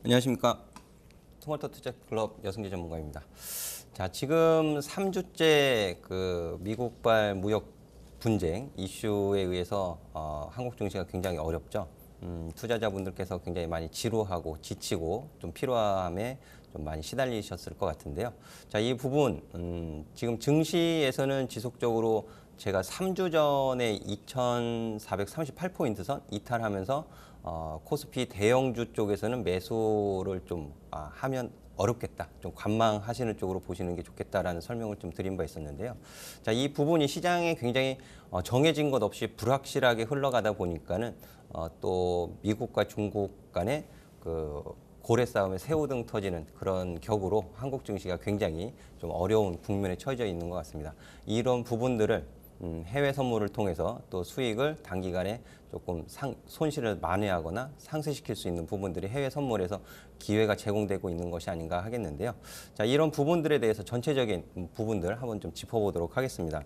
안녕하십니까. 토마토 투자 클럽 여승재 전문가입니다. 자, 지금 3주째 그 미국발 무역 분쟁 이슈에 의해서 한국 증시가 굉장히 어렵죠. 투자자분들께서 굉장히 많이 지루하고 지치고 좀 피로함에 좀 많이 시달리셨을 것 같은데요. 자, 이 부분 지금 증시에서는 지속적으로 제가 3주 전에 2,438포인트 선 이탈하면서 코스피 대형주 쪽에서는 매수를 좀 하면 어렵겠다. 좀 관망하시는 쪽으로 보시는 게 좋겠다라는 설명을 좀 드린 바 있었는데요. 자, 이 부분이 시장에 굉장히 정해진 것 없이 불확실하게 흘러가다 보니까는 또 미국과 중국 간의 그 고래 싸움에 새우등 터지는 그런 격으로 한국 증시가 굉장히 좀 어려운 국면에 처해져 있는 것 같습니다. 이런 부분들을 해외 선물을 통해서 또 수익을 단기간에 조금 손실을 만회하거나 상쇄시킬 수 있는 부분들이 해외 선물에서 기회가 제공되고 있는 것이 아닌가 하겠는데요. 자, 이런 부분들에 대해서 전체적인 부분들 한번 좀 짚어보도록 하겠습니다.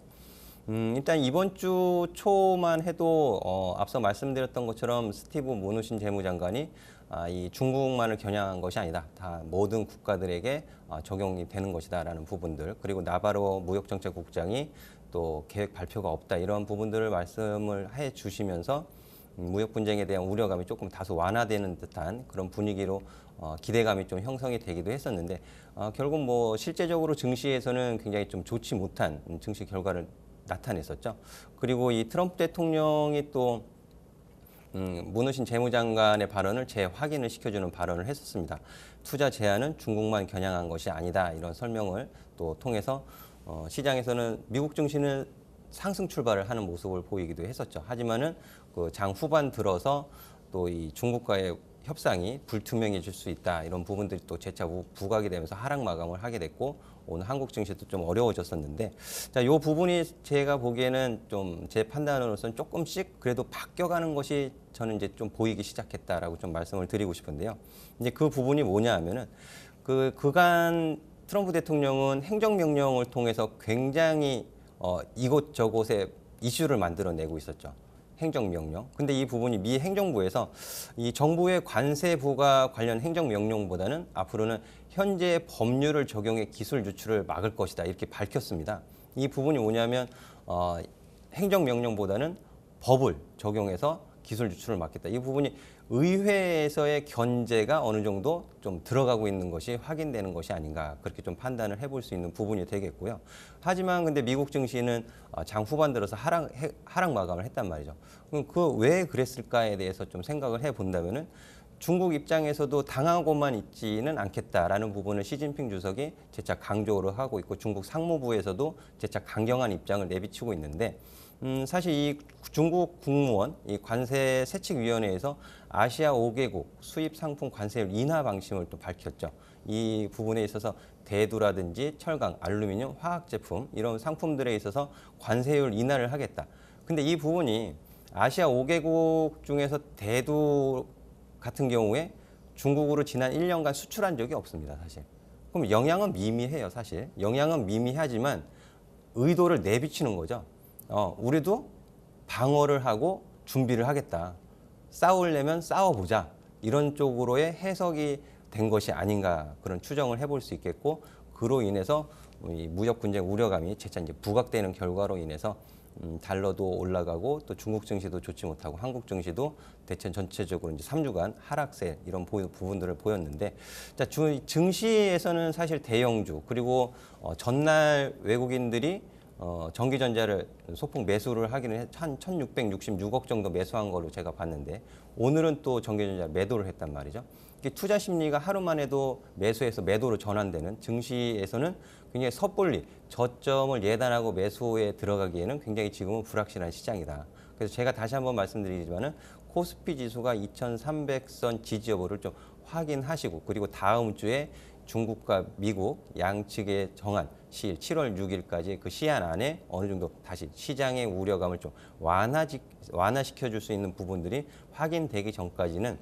일단 이번 주 초만 해도 앞서 말씀드렸던 것처럼 스티브 무누신 재무장관이 이 중국만을 겨냥한 것이 아니다. 다 모든 국가들에게 적용이 되는 것이다라는 부분들, 그리고 나바로 무역정책국장이 또 계획 발표가 없다, 이런 부분들을 말씀을 해 주시면서 무역 분쟁에 대한 우려감이 조금 다소 완화되는 듯한 그런 분위기로 기대감이 좀 형성이 되기도 했었는데 결국 뭐 실제적으로 증시에서는 굉장히 좀 좋지 못한 증시 결과를 나타냈었죠. 그리고 이 트럼프 대통령이 또 무누신 재무장관의 발언을 재확인을 시켜주는 발언을 했었습니다. 투자 제한은 중국만 겨냥한 것이 아니다, 이런 설명을 또 통해서 시장에서는 미국 증시는 상승 출발을 하는 모습을 보이기도 했었죠. 하지만은 그 장 후반 들어서 또 이 중국과의 협상이 불투명해질 수 있다, 이런 부분들이 또 재차 부각이 되면서 하락 마감을 하게 됐고, 오늘 한국 증시도 좀 어려워졌었는데, 자, 이 부분이 제가 보기에는 좀 제 판단으로서는 조금씩 그래도 바뀌어가는 것이 저는 이제 좀 보이기 시작했다라고 좀 말씀을 드리고 싶은데요. 이제 그 부분이 뭐냐 하면은 그간 트럼프 대통령은 행정명령을 통해서 굉장히 이곳저곳에 이슈를 만들어내고 있었죠. 행정명령. 근데 이 부분이 미 행정부에서 이 정부의 관세 부과 관련 행정명령보다는 앞으로는 현재 법률을 적용해 기술 유출을 막을 것이다, 이렇게 밝혔습니다. 이 부분이 뭐냐면 행정명령보다는 법을 적용해서 기술 유출을 막겠다. 이 부분이 의회에서의 견제가 어느 정도 좀 들어가고 있는 것이 확인되는 것이 아닌가, 그렇게 좀 판단을 해볼 수 있는 부분이 되겠고요. 하지만 근데 미국 증시는 장 후반 들어서 하락 마감을 했단 말이죠. 그럼 그 왜 그랬을까에 대해서 좀 생각을 해본다면은 중국 입장에서도 당하고만 있지는 않겠다라는 부분을 시진핑 주석이 재차 강조를 하고 있고, 중국 상무부에서도 재차 강경한 입장을 내비치고 있는데, 사실 이 중국 국무원, 이 관세 세칙위원회에서 아시아 5개국 수입 상품 관세율 인하 방침을 또 밝혔죠. 이 부분에 있어서 대두라든지 철강, 알루미늄, 화학 제품, 이런 상품들에 있어서 관세율 인하를 하겠다. 근데 이 부분이 아시아 5개국 중에서 대두 같은 경우에 중국으로 지난 1년간 수출한 적이 없습니다, 사실. 그럼 영향은 미미해요, 사실. 영향은 미미하지만 의도를 내비치는 거죠. 우리도 방어를 하고 준비를 하겠다. 싸우려면 싸워보자. 이런 쪽으로의 해석이 된 것이 아닌가, 그런 추정을 해볼 수 있겠고, 그로 인해서 이 무역 분쟁 우려감이 재차 이제 부각되는 결과로 인해서 달러도 올라가고 또 중국 증시도 좋지 못하고 한국 증시도 대체 전체적으로 이제 3주간 하락세, 이런 부분들을 보였는데, 자, 증시에서는 사실 대형주 그리고 전날 외국인들이 전기전자를 소폭 매수를 하기는 한 1,666억 정도 매수한 걸로 제가 봤는데, 오늘은 또 전기전자 매도를 했단 말이죠. 투자 심리가 하루만 해도 매수해서 매도로 전환되는 증시에서는 굉장히 섣불리 저점을 예단하고 매수에 들어가기에는 굉장히 지금은 불확실한 시장이다. 그래서 제가 다시 한번 말씀드리지만은 코스피 지수가 2,300선 지지 여부를 좀 확인하시고, 그리고 다음 주에 중국과 미국 양측의 정한 시일 7월 6일까지 그 시한 안에 어느 정도 다시 시장의 우려감을 좀 완화시켜 줄 수 있는 부분들이 확인되기 전까지는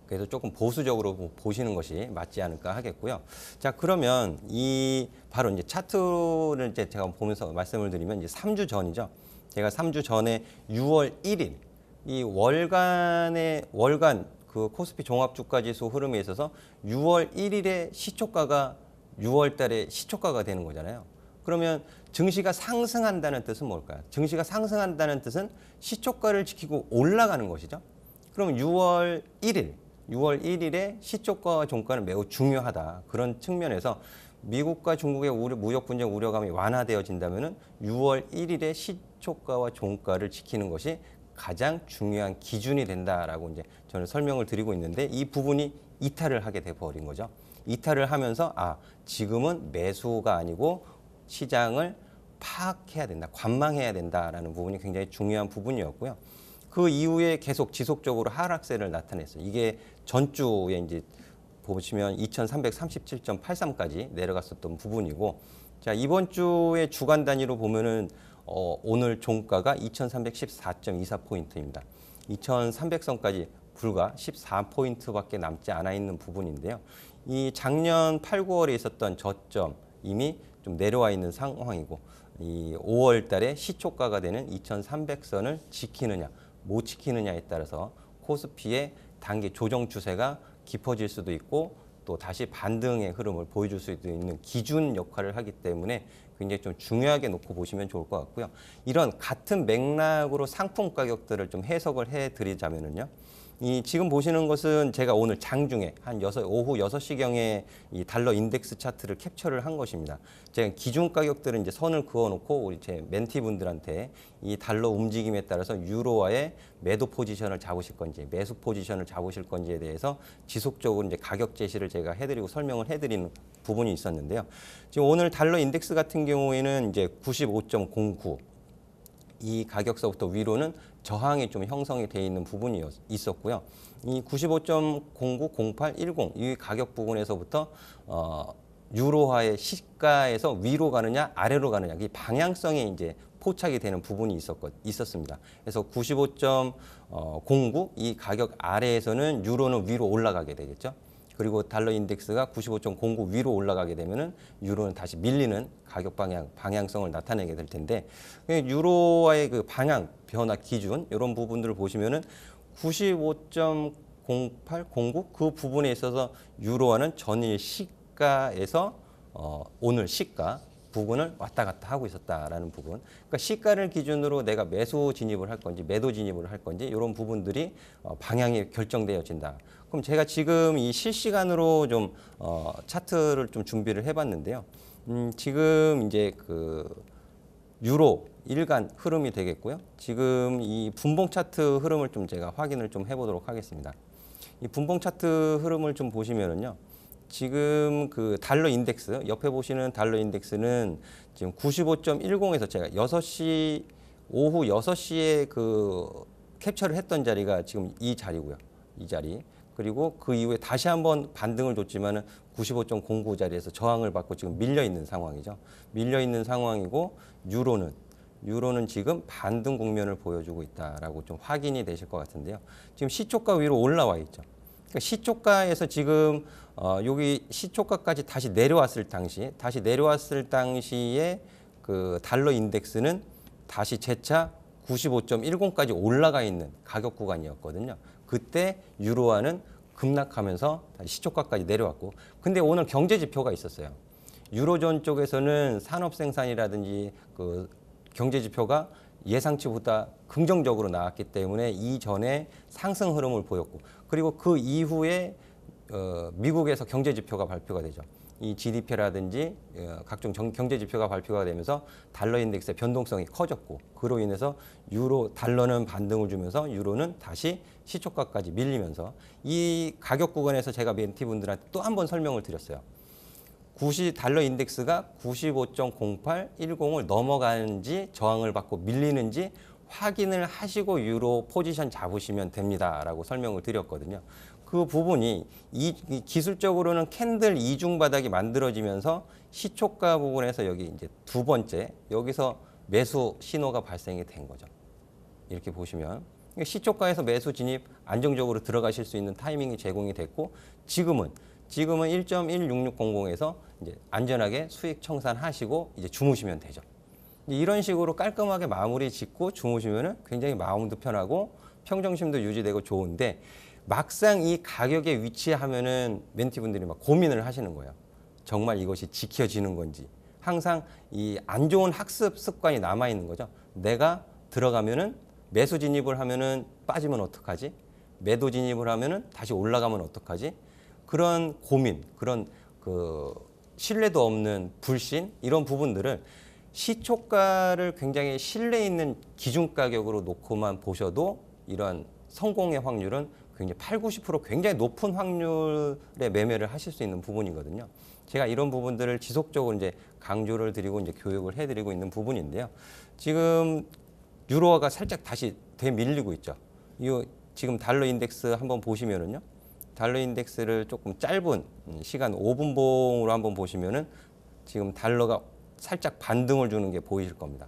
그래서 조금 보수적으로 보시는 것이 맞지 않을까 하겠고요. 자, 그러면 이 바로 이제 차트를 이제 제가 보면서 말씀을 드리면 이제 3주 전이죠. 제가 3주 전에 6월 1일 이 월간 그 코스피 종합주가지수 흐름에 있어서 6월 1일에 시초가가 6월 달에 시초가가 되는 거잖아요. 그러면 증시가 상승한다는 뜻은 뭘까요? 증시가 상승한다는 뜻은 시초가를 지키고 올라가는 것이죠. 그럼 6월 1일에 시초가와 종가는 매우 중요하다. 그런 측면에서 미국과 중국의 무역 분쟁 우려감이 완화되어진다면 6월 1일에 시초가와 종가를 지키는 것이 가장 중요한 기준이 된다라고 이제 저는 설명을 드리고 있는데 이 부분이 이탈을 하게 돼 버린 거죠. 이탈을 하면서 지금은 매수가 아니고 시장을 파악해야 된다, 관망해야 된다라는 부분이 굉장히 중요한 부분이었고요. 그 이후에 계속 지속적으로 하락세를 나타냈어요. 이게 전주에 이제 보시면 2337.83까지 내려갔었던 부분이고, 자, 이번 주에 주간 단위로 보면은 오늘 종가가 2314.24포인트입니다. 2300선까지 불과 14포인트밖에 남지 않아 있는 부분인데요. 이 작년 8, 9월에 있었던 저점 이미 좀 내려와 있는 상황이고, 이 5월 달에 시초가가 되는 2300선을 지키느냐 못 지키느냐에 따라서 코스피의 단기 조정 추세가 깊어질 수도 있고 또 다시 반등의 흐름을 보여줄 수도 있는 기준 역할을 하기 때문에 굉장히 좀 중요하게 놓고 보시면 좋을 것 같고요. 이런 같은 맥락으로 상품 가격들을 좀 해석을 해드리자면은요. 이 지금 보시는 것은 제가 오늘 장중에 오후 6시경에 이 달러 인덱스 차트를 캡처를 한 것입니다. 제가 기준 가격들은 이제 선을 그어놓고 우리 제 멘티분들한테 이 달러 움직임에 따라서 유로화의 매도 포지션을 잡으실 건지 매수 포지션을 잡으실 건지에 대해서 지속적으로 이제 가격 제시를 제가 해드리고 설명을 해드리는 부분이 있었는데요. 지금 오늘 달러 인덱스 같은 경우에는 이제 95.09 이 가격서부터 위로는 저항이 좀 형성이 돼 있는 부분이 있었고요. 이 95.09, 08, 10 이 가격 부분에서부터 유로화의 시가에서 위로 가느냐 아래로 가느냐 이 방향성이 이제 포착이 되는 부분이 있었습니다. 그래서 95.09 이 가격 아래에서는 유로는 위로 올라가게 되겠죠. 그리고 달러 인덱스가 95.09 위로 올라가게 되면은 유로는 다시 밀리는 가격 방향성을 나타내게 될 텐데 유로와의 그 방향 변화 기준 이런 부분들을 보시면은 95.08, 09 그 부분에 있어서 유로화는 전일 시가에서 오늘 시가 부분을 왔다 갔다 하고 있었다라는 부분. 그러니까 시가를 기준으로 내가 매수 진입을 할 건지 매도 진입을 할 건지 이런 부분들이 방향이 결정되어진다. 그럼 제가 지금 이 실시간으로 좀 차트를 좀 준비를 해봤는데요. 지금 이제 그 유로 일간 흐름이 되겠고요. 지금 이 분봉 차트 흐름을 좀 제가 확인을 좀 해보도록 하겠습니다. 이 분봉 차트 흐름을 좀 보시면은요. 지금 그 달러 인덱스 옆에 보시는 달러 인덱스는 지금 95.10에서 제가 오후 6시에 그 캡처를 했던 자리가 지금 이 자리고요. 이 자리. 그리고 그 이후에 다시 한번 반등을 줬지만은 95.09 자리에서 저항을 받고 지금 밀려 있는 상황이죠. 밀려 있는 상황이고 유로는 지금 반등 국면을 보여주고 있다라고 좀 확인이 되실 것 같은데요. 지금 시초가 위로 올라와 있죠. 그러니까 시초가에서 지금 여기 시초가까지 다시 내려왔을 당시에 그 달러 인덱스는 다시 재차 95.10까지 올라가 있는 가격 구간이었거든요. 그때 유로화는 급락하면서 다시 시초가까지 내려왔고, 근데 오늘 경제 지표가 있었어요. 유로존 쪽에서는 산업 생산이라든지 그 경제 지표가 예상치보다 긍정적으로 나왔기 때문에 이전에 상승 흐름을 보였고, 그리고 그 이후에 미국에서 경제 지표가 발표가 되죠. 이 GDP라든지 각종 경제 지표가 발표가 되면서 달러 인덱스의 변동성이 커졌고, 그로 인해서 달러는 반등을 주면서 유로는 다시 시초가까지 밀리면서 이 가격 구간에서 제가 멘티분들한테 또 한 번 설명을 드렸어요. 달러 인덱스가 95.08, 10을 넘어가는지 저항을 받고 밀리는지 확인을 하시고 유로 포지션 잡으시면 됩니다라고 설명을 드렸거든요. 그 부분이 기술적으로는 캔들 이중 바닥이 만들어지면서 시초가 부분에서 여기 이제 두 번째 여기서 매수 신호가 발생이 된 거죠. 이렇게 보시면 시초가에서 매수 진입 안정적으로 들어가실 수 있는 타이밍이 제공이 됐고, 지금은 1.16600에서 이제 안전하게 수익 청산하시고 이제 주무시면 되죠. 이런 식으로 깔끔하게 마무리 짓고 주무시면은 굉장히 마음도 편하고 평정심도 유지되고 좋은데, 막상 이 가격에 위치하면은 멘티분들이 막 고민을 하시는 거예요. 정말 이것이 지켜지는 건지. 항상 이 안 좋은 학습 습관이 남아 있는 거죠. 내가 들어가면은 매수 진입을 하면은 빠지면 어떡하지? 매도 진입을 하면은 다시 올라가면 어떡하지? 그런 고민, 그런 그 신뢰도 없는 불신 이런 부분들을 시초가를 굉장히 신뢰 있는 기준 가격으로 놓고만 보셔도 이런 성공의 확률은 굉장히 8, 90% 굉장히 높은 확률의 매매를 하실 수 있는 부분이거든요. 제가 이런 부분들을 지속적으로 이제 강조를 드리고 이제 교육을 해드리고 있는 부분인데요. 지금 유로화가 살짝 다시 되밀리고 있죠. 이 지금 달러 인덱스 한번 보시면은요. 달러 인덱스를 조금 짧은 시간 5분봉으로 한번 보시면은 지금 달러가 살짝 반등을 주는 게 보이실 겁니다.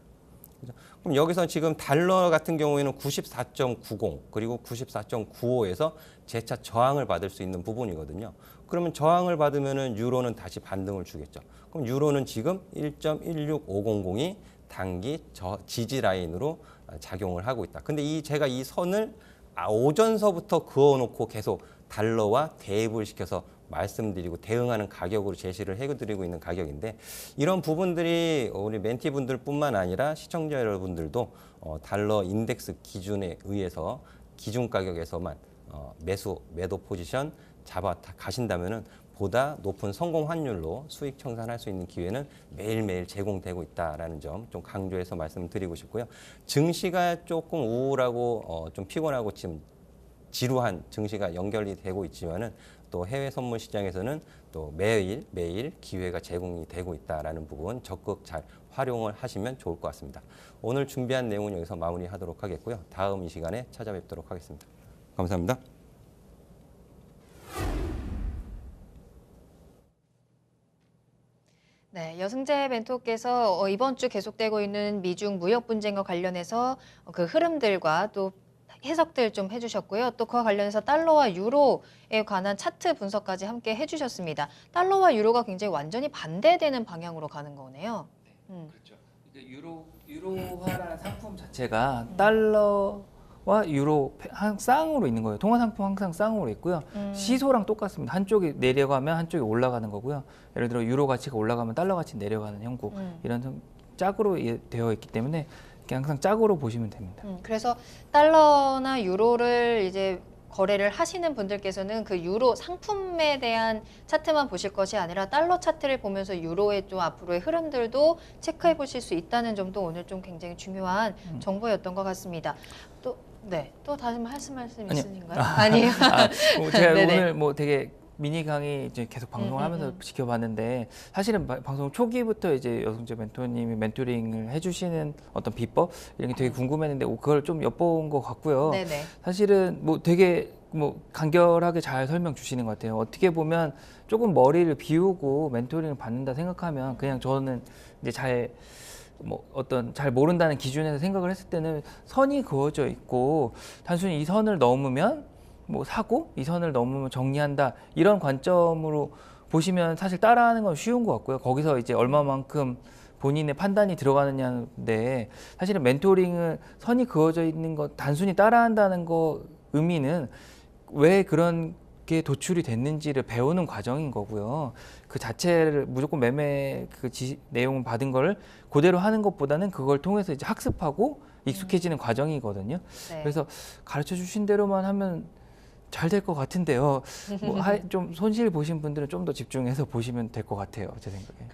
그럼 여기서 지금 달러 같은 경우에는 94.90 그리고 94.95에서 재차 저항을 받을 수 있는 부분이거든요. 그러면 저항을 받으면은 유로는 다시 반등을 주겠죠. 그럼 유로는 지금 1.16500이 단기 지지 라인으로 작용을 하고 있다. 근데 제가 이 선을 오전서부터 그어놓고 계속 달러와 대입을 시켜서 말씀드리고 대응하는 가격으로 제시를 해드리고 있는 가격인데 이런 부분들이 우리 멘티분들뿐만 아니라 시청자 여러분들도 달러 인덱스 기준에 의해서 기준 가격에서만 매도 포지션 잡아 가신다면은 보다 높은 성공 환율로 수익 청산할 수 있는 기회는 매일매일 제공되고 있다라는 점 좀 강조해서 말씀드리고 싶고요. 증시가 조금 우울하고 좀 피곤하고 지금 지루한 증시가 연결이 되고 있지만은 또 해외 선물 시장에서는 또 매일 기회가 제공이 되고 있다라는 부분 적극 잘 활용을 하시면 좋을 것 같습니다. 오늘 준비한 내용은 여기서 마무리하도록 하겠고요. 다음 이 시간에 찾아뵙도록 하겠습니다. 감사합니다. 네, 여승재 멘토께서 이번 주 계속되고 있는 미중 무역 분쟁과 관련해서 그 흐름들과 또 해석들 좀 해주셨고요. 또 그와 관련해서 달러와 유로에 관한 차트 분석까지 함께 해주셨습니다. 달러와 유로가 굉장히 완전히 반대되는 방향으로 가는 거네요. 그렇죠. 유로화라는 상품 자체가 달러와 유로 쌍으로 있는 거예요. 통화 상품 항상 쌍으로 있고요. 시소랑 똑같습니다. 한쪽이 내려가면 한쪽이 올라가는 거고요. 예를 들어 유로 가치가 올라가면 달러 가치 내려가는 형국 이런 짝으로 되어 있기 때문에 항상 짝으로 보시면 됩니다. 그래서 달러나 유로를 이제 거래를 하시는 분들께서는 그 유로 상품에 대한 차트만 보실 것이 아니라 달러 차트를 보면서 유로의 또 앞으로의 흐름들도 체크해 보실 수 있다는 점도 오늘 좀 굉장히 중요한 정보였던 것 같습니다. 또 다시 말씀 있으신가요? 아니요. 제가 오늘 되게 미니 강의 이제 계속 방송을 하면서 지켜봤는데 사실은 방송 초기부터 이제 여승재 멘토님이 멘토링을 해주시는 어떤 비법 이런 게 되게 궁금했는데 그걸 좀 엿본 것 같고요. 네네. 사실은 되게 간결하게 잘 설명 주시는 것 같아요. 어떻게 보면 조금 머리를 비우고 멘토링을 받는다 생각하면 그냥 저는 이제 잘 모른다는 기준에서 생각을 했을 때는 선이 그어져 있고 단순히 이 선을 넘으면 사고 이 선을 넘으면 정리한다 이런 관점으로 보시면 사실 따라하는 건 쉬운 것 같고요. 거기서 이제 얼마만큼 본인의 판단이 들어가느냐인데 사실은 멘토링은 선이 그어져 있는 것 단순히 따라한다는 거 의미는 왜 그런 게 도출이 됐는지를 배우는 과정인 거고요. 그 자체를 무조건 매매 내용을 받은 걸 그대로 하는 것보다는 그걸 통해서 이제 학습하고 익숙해지는 과정이거든요. 네. 그래서 가르쳐 주신 대로만 하면 잘 될 것 같은데요. 좀 손실 보신 분들은 좀 더 집중해서 보시면 될 것 같아요. 제 생각에.